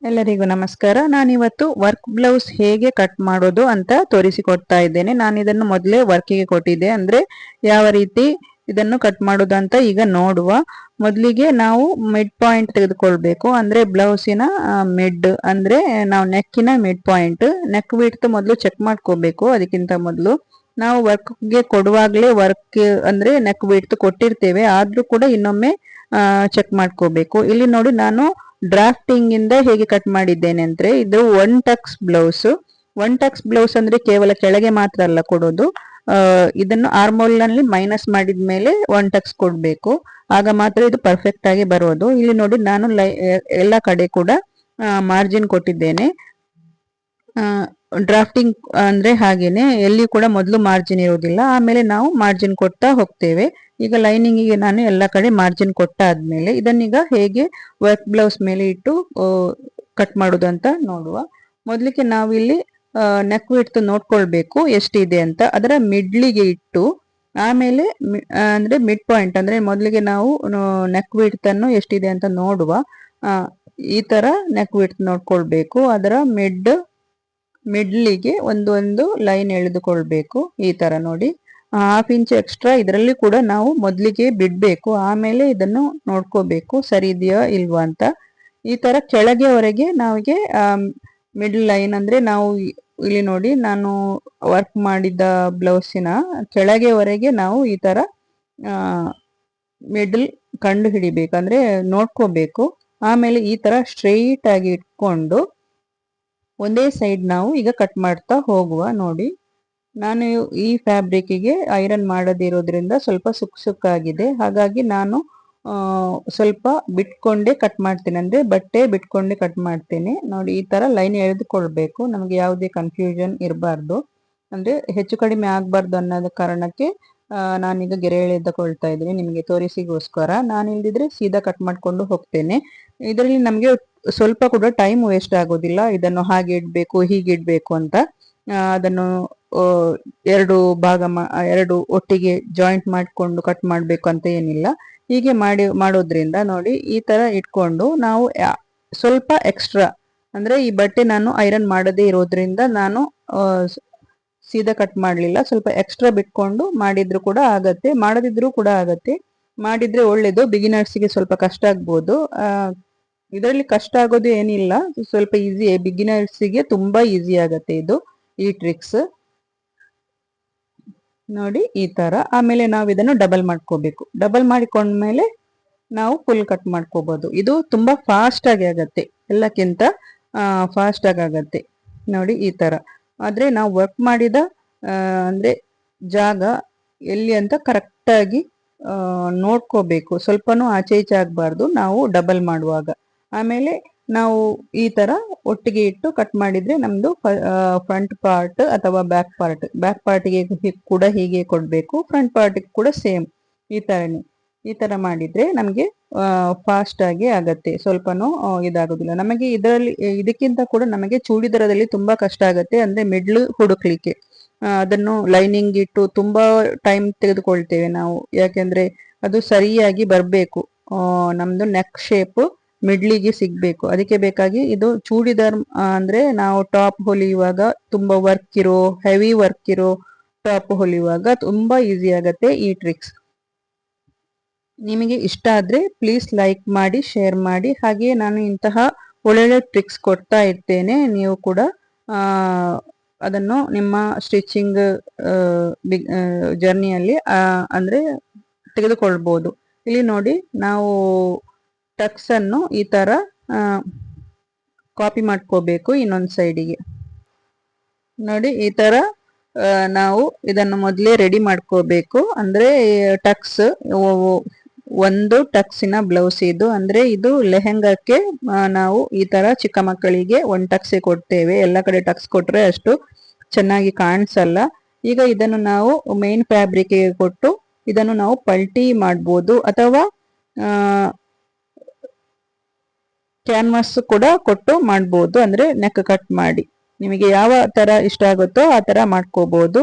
ಎಲ್ಲರಿಗೂ ನಮಸ್ಕಾರ. ನಾನಿವತ್ತು ವರ್ಕ್ ಬ್ಲೌಸ್ ಹೇಗೆ ಕಟ್ ಮಾಡೋದು ಅಂತ ತೋರಿಸಿಕೊಡ್ತಾ ಇದ್ದೇನೆ. ನಾನು ಇದನ್ನು ಮೊದಲೇ ವರ್ಕಿಗೆ ಕೊಟ್ಟಿದ್ದೆ, ಅಂದ್ರೆ ಯಾವ ರೀತಿ ಇದನ್ನು ಕಟ್ ಮಾಡೋದು ಅಂತ ಈಗ ನೋಡುವ. ಮೊದಲಿಗೆ ನಾವು ಮಿಡ್ ಪಾಯಿಂಟ್ ತೆಗೆದುಕೊಳ್ಬೇಕು. ಅಂದ್ರೆ ಬ್ಲೌಸಿನ ಮಿಡ್ ಅಂದ್ರೆ ನಾವು ನೆಕ್ಕಿನ ಮಿಡ್ ಪಾಯಿಂಟ್, ನೆಕ್ ವಿಡ್ತ್ ಮೊದಲು ಚೆಕ್ ಮಾಡ್ಕೋಬೇಕು. ಅದಕ್ಕಿಂತ ಮೊದಲು ನಾವು ವರ್ಕ್ಗೆ ಕೊಡುವಾಗಲೇ ವರ್ಕ್ ಅಂದ್ರೆ ನೆಕ್ ವಿಡ್ತ್ ಕೊಟ್ಟಿರ್ತೇವೆ, ಆದ್ರೂ ಕೂಡ ಇನ್ನೊಮ್ಮೆ ಚೆಕ್ ಮಾಡ್ಕೋಬೇಕು. ಇಲ್ಲಿ ನೋಡಿ, ನಾನು ಡ್ರಾಫ್ಟಿಂಗ್ ಇಂದ ಹೇಗೆ ಕಟ್ ಮಾಡಿದ್ದೇನೆ ಅಂದ್ರೆ, ಇದು ಒನ್ ಟಕ್ಸ್ ಬ್ಲೌಸ್ ಅಂದ್ರೆ ಕೇವಲ ಕೆಳಗೆ ಮಾತ್ರ ಅಲ್ಲ ಕೊಡೋದು, ಇದನ್ನು ಆರ್ಮೋಲ್ ನಲ್ಲಿ ಮೈನಸ್ ಮಾಡಿದ ಮೇಲೆ ಒನ್ ಟಕ್ಸ್ ಕೊಡ್ಬೇಕು, ಆಗ ಮಾತ್ರ ಇದು ಪರ್ಫೆಕ್ಟ್ ಆಗಿ ಬರೋದು. ಇಲ್ಲಿ ನೋಡಿ, ನಾನು ಎಲ್ಲ ಕಡೆ ಕೂಡ ಮಾರ್ಜಿನ್ ಕೊಟ್ಟಿದ್ದೇನೆ. ಡ್ರಾಫ್ಟಿಂಗ್ ಅಂದ್ರೆ ಹಾಗೇನೆ, ಎಲ್ಲಿ ಕೂಡ ಮೊದಲು ಮಾರ್ಜಿನ್ ಇರೋದಿಲ್ಲ, ಆಮೇಲೆ ನಾವು ಮಾರ್ಜಿನ್ ಕೊಡ್ತಾ ಹೋಗ್ತೇವೆ. ಈಗ ಲೈನಿಂಗಿಗೆ ನಾನು ಎಲ್ಲ ಕಡೆ ಮಾರ್ಜಿನ್ ಕೊಟ್ಟಾದ್ಮೇಲೆ ಇದನ್ನೀಗ ಹೇಗೆ ವರ್ಕ್ ಬ್ಲೌಸ್ ಮೇಲೆ ಇಟ್ಟು ಕಟ್ ಮಾಡೋದು ಅಂತ ನೋಡುವ. ಮೊದಲಿಗೆ ನಾವಿಲ್ಲಿ ನೆಕ್ ವಿಡ್ತ್ ನೋಡ್ಕೊಳ್ಬೇಕು ಎಷ್ಟಿದೆ ಅಂತ. ಅದರ ಮಿಡ್ಲಿಗೆ ಇಟ್ಟು ಆಮೇಲೆ ಅಂದ್ರೆ ಮಿಡ್ ಪಾಯಿಂಟ್ ಅಂದ್ರೆ ಮೊದಲಿಗೆ ನಾವು ನೆಕ್ ವಿಡ್ತ್ ಅನ್ನು ಎಷ್ಟಿದೆ ಅಂತ ನೋಡುವ. ಈ ತರ ನೆಕ್ ವಿಡ್ತ್ ನೋಡ್ಕೊಳ್ಬೇಕು. ಅದರ ಮಿಡ್ಲಿಗೆ ಒಂದು ಲೈನ್ ಎಳೆದುಕೊಳ್ಬೇಕು. ಈ ತರ ನೋಡಿ, 1/2 ಇಂಚ್ ಎಕ್ಸ್ಟ್ರಾ ಇದರಲ್ಲಿ ಕೂಡ ನಾವು ಮೊದಲಿಗೆ ಬಿಡ್ಬೇಕು, ಆಮೇಲೆ ಇದನ್ನು ನೋಡ್ಕೋಬೇಕು ಸರಿ ಇದೆಯಾ ಇಲ್ವಾ ಅಂತ. ಈ ತರ ಕೆಳಗೆವರೆಗೆ ನಾವಿಗೆ ಮಿಡ್ಲ್ ಲೈನ್ ಅಂದ್ರೆ ನಾವು ಇಲ್ಲಿ ನೋಡಿ, ನಾನು ವರ್ಕ್ ಮಾಡಿದ ಬ್ಲೌಸಿನ ಕೆಳಗೆವರೆಗೆ ನಾವು ಈ ತರ ಮಿಡ್ಲ್ ಕಂಡು ಹಿಡಿಬೇಕು, ಅಂದ್ರೆ ನೋಡ್ಕೋಬೇಕು. ಆಮೇಲೆ ಈ ತರ ಸ್ಟ್ರೈಟ್ ಆಗಿ ಇಟ್ಕೊಂಡು ಒಂದೇ ಸೈಡ್ ನಾವು ಈಗ ಕಟ್ ಮಾಡ್ತಾ ಹೋಗುವ. ನೋಡಿ, ನಾನು ಈ ಫ್ಯಾಬ್ರಿಕ್ಗೆ ಐರನ್ ಮಾಡದಿರೋದ್ರಿಂದ ಸ್ವಲ್ಪ ಸುಕ್ಕಾಗಿದೆ, ಹಾಗಾಗಿ ನಾನು ಸ್ವಲ್ಪ ಬಿಟ್ಕೊಂಡೆ ಕಟ್ ಮಾಡ್ತೇನೆ, ಅಂದ್ರೆ ಬಟ್ಟೆ ಬಿಟ್ಕೊಂಡೆ ಕಟ್ ಮಾಡ್ತೇನೆ. ನೋಡಿ, ಈ ತರ ಲೈನ್ ಎಳೆದುಕೊಳ್ಬೇಕು, ನಮಗೆ ಯಾವುದೇ ಕನ್ಫ್ಯೂಷನ್ ಇರಬಾರ್ದು, ಅಂದ್ರೆ ಹೆಚ್ಚು ಕಡಿಮೆ ಆಗ್ಬಾರ್ದು ಅನ್ನೋದ ಕಾರಣಕ್ಕೆ ನಾನೀಗ ಗೆರೆ ಎಳೆದುಕೊಳ್ತಾ ಇದ್ದೀನಿ ನಿಮಗೆ ತೋರಿಸಿಗೋಸ್ಕರ. ನಾನು ಇಲ್ದಿದ್ರೆ ಸೀದಾ ಕಟ್ ಮಾಡ್ಕೊಂಡು ಹೋಗ್ತೇನೆ. ಇದರಲ್ಲಿ ನಮಗೆ ಸ್ವಲ್ಪ ಕೂಡ ಟೈಮ್ ವೇಸ್ಟ್ ಆಗೋದಿಲ್ಲ, ಇದನ್ನು ಹಾಗೆ ಇಡ್ಬೇಕು ಹೀಗೆ ಇಡ್ಬೇಕು ಅಂತ. ಅದನ್ನು ಎರಡು ಒಟ್ಟಿಗೆ ಜಾಯಿಂಟ್ ಮಾಡಿಕೊಂಡು ಕಟ್ ಮಾಡ್ಬೇಕು ಅಂತ ಏನಿಲ್ಲ. ಹೀಗೆ ಮಾಡೋದ್ರಿಂದ ನೋಡಿ, ಈ ತರ ಇಟ್ಕೊಂಡು ನಾವು ಸ್ವಲ್ಪ ಎಕ್ಸ್ಟ್ರಾ, ಅಂದ್ರೆ ಈ ಬಟ್ಟೆ ನಾನು ಐರನ್ ಮಾಡದೇ ಇರೋದ್ರಿಂದ ನಾನು ಸೀದಾ ಕಟ್ ಮಾಡ್ಲಿಲ್ಲ, ಸ್ವಲ್ಪ ಎಕ್ಸ್ಟ್ರಾ ಬಿಟ್ಕೊಂಡು ಮಾಡಿದ್ರು ಕೂಡ ಆಗತ್ತೆ, ಮಾಡದಿದ್ರು ಕೂಡ ಆಗತ್ತೆ. ಮಾಡಿದ್ರೆ ಒಳ್ಳೇದು, ಬಿಗಿನರ್ಸ್ಗೆ ಸ್ವಲ್ಪ ಕಷ್ಟ ಆಗ್ಬೋದು. ಇದರಲ್ಲಿ ಕಷ್ಟ ಆಗೋದು ಏನಿಲ್ಲ, ಸ್ವಲ್ಪ ಈಸಿ, ಬಿಗಿನರ್ಸ್ಗೆ ತುಂಬಾ ಈಸಿ ಆಗತ್ತೆ ಇದು, ಈ ಟ್ರಿಕ್ಸ್. ನೋಡಿ, ಈ ತರ. ಆಮೇಲೆ ನಾವು ಇದನ್ನು ಡಬಲ್ ಮಾಡ್ಕೋಬೇಕು. ಡಬಲ್ ಮಾಡಿಕೊಂಡ್ಮೇಲೆ ನಾವು ಫುಲ್ ಕಟ್ ಮಾಡ್ಕೋಬಹುದು. ಇದು ತುಂಬಾ ಫಾಸ್ಟ್ ಆಗಿ ಆಗತ್ತೆ, ಎಲ್ಲಕ್ಕಿಂತ ಫಾಸ್ಟ್ ಆಗಿ ಆಗತ್ತೆ. ನೋಡಿ, ಈ ತರ. ಆದ್ರೆ ನಾವು ವರ್ಕ್ ಮಾಡಿದ ಅಂದ್ರೆ ಜಾಗ ಎಲ್ಲಿ ಅಂತ ಕರೆಕ್ಟ್ ಆಗಿ ನೋಡ್ಕೋಬೇಕು, ಸ್ವಲ್ಪನೂ ಆಚೆ ಈಚೆ ಆಗ್ಬಾರ್ದು ನಾವು ಡಬಲ್ ಮಾಡುವಾಗ. ಆಮೇಲೆ ನಾವು ಈ ತರ ಒಟ್ಟಿಗೆ ಇಟ್ಟು ಕಟ್ ಮಾಡಿದ್ರೆ ನಮ್ದು ಫ್ರಂಟ್ ಪಾರ್ಟ್ ಅಥವಾ ಬ್ಯಾಕ್ ಪಾರ್ಟ್ಗೆ ಕೂಡ ಹೀಗೆ ಕೊಡ್ಬೇಕು, ಫ್ರಂಟ್ ಪಾರ್ಟ್ಗೆ ಕೂಡ ಸೇಮ್ ಈ ತರ ಮಾಡಿದ್ರೆ ನಮ್ಗೆ ಫಾಸ್ಟ್ ಆಗಿ ಆಗತ್ತೆ, ಸ್ವಲ್ಪನೂ ಇದಾಗೋದಿಲ್ಲ ನಮಗೆ. ಇದಕ್ಕಿಂತ ಕೂಡ ನಮಗೆ ಚೂಡಿದಾರದಲ್ಲಿ ತುಂಬಾ ಕಷ್ಟ ಆಗತ್ತೆ, ಅಂದ್ರೆ ಮಿಡ್ಲ್ ಹುಡುಕ್ಲಿಕ್ಕೆ. ಅದನ್ನು ಲೈನಿಂಗ್ ಇಟ್ಟು ತುಂಬಾ ಟೈಮ್ ತೆಗೆದುಕೊಳ್ತೇವೆ ನಾವು, ಯಾಕೆಂದ್ರೆ ಅದು ಸರಿಯಾಗಿ ಬರ್ಬೇಕು, ನಮ್ದು ನೆಕ್ ಶೇಪ್ ಮಿಡ್ಲಿಗೆ ಸಿಗ್ಬೇಕು. ಅದಕ್ಕೆ ಬೇಕಾಗಿ ಇದು ಚೂಡಿದಾರ್ ಅಂದ್ರೆ ನಾವು ಟಾಪ್ ಹೊಲಿಯುವಾಗ ತುಂಬಾ ಹೆವಿ ವರ್ಕ್ ಇರೋ ಟಾಪ್ ಹೊಲಿಯುವಾಗ ತುಂಬಾ ಈಸಿ ಆಗತ್ತೆ ಈ ಟ್ರಿಕ್ಸ್. ನಿಮಗೆ ಇಷ್ಟ ಆದ್ರೆ ಪ್ಲೀಸ್ ಲೈಕ್ ಮಾಡಿ, ಶೇರ್ ಮಾಡಿ. ಹಾಗೆಯೇ ನಾನು ಇಂತಹ ಒಳ್ಳೊಳ್ಳೆ ಟ್ರಿಕ್ಸ್ ಕೊಡ್ತಾ ಇರ್ತೇನೆ, ನೀವು ಕೂಡ ಅದನ್ನು ನಿಮ್ಮ ಸ್ಟಿಚಿಂಗ್ ಜರ್ನಿಯಲ್ಲಿ ಅಂದ್ರೆ ತೆಗೆದುಕೊಳ್ಬಹುದು. ಇಲ್ಲಿ ನೋಡಿ, ನಾವು ಟಕ್ಸ್ ಅನ್ನು ಈ ತರ ಕಾಪಿ ಮಾಡ್ಕೋಬೇಕು ಇನ್ನೊಂದು ಸೈಡಿಗೆ. ನೋಡಿ, ಈ ತರ ನಾವು ಇದನ್ನು ಮೊದಲೇ ರೆಡಿ ಮಾಡ್ಕೋಬೇಕು. ಅಂದ್ರೆ ಟಕ್ಸ್, ಒಂದು ಟಕ್ಸಿನ ಬ್ಲೌಸ್ ಇದು, ಅಂದ್ರೆ ಇದು ಲೆಹೆಂಗಾಕ್ಕೆ ನಾವು ಈ ತರ ಚಿಕ್ಕ ಮಕ್ಕಳಿಗೆ ಒಂದು ಟಕ್ಸೆ ಕೊಡ್ತೇವೆ. ಎಲ್ಲ ಕಡೆ ಟಕ್ಸ್ ಕೊಟ್ರೆ ಅಷ್ಟು ಚೆನ್ನಾಗಿ ಕಾಣಿಸಲ್ಲ. ಈಗ ಇದನ್ನು ನಾವು ಮೇನ್ ಫ್ಯಾಬ್ರಿಕ್ ಕೊಟ್ಟು ಇದನ್ನು ನಾವು ಪಲ್ಟಿ ಮಾಡ್ಬೋದು, ಅಥವಾ ಕ್ಯಾನ್ವಾಸ್ ಕೂಡ ಕೊಟ್ಟು ಮಾಡ್ಬೋದು, ಅಂದ್ರೆ ನೆಕ್ ಕಟ್ ಮಾಡಿ. ನಿಮಗೆ ಯಾವ ತರ ಇಷ್ಟ ಆಗುತ್ತೋ ಆ ತರ ಮಾಡ್ಕೋಬಹುದು.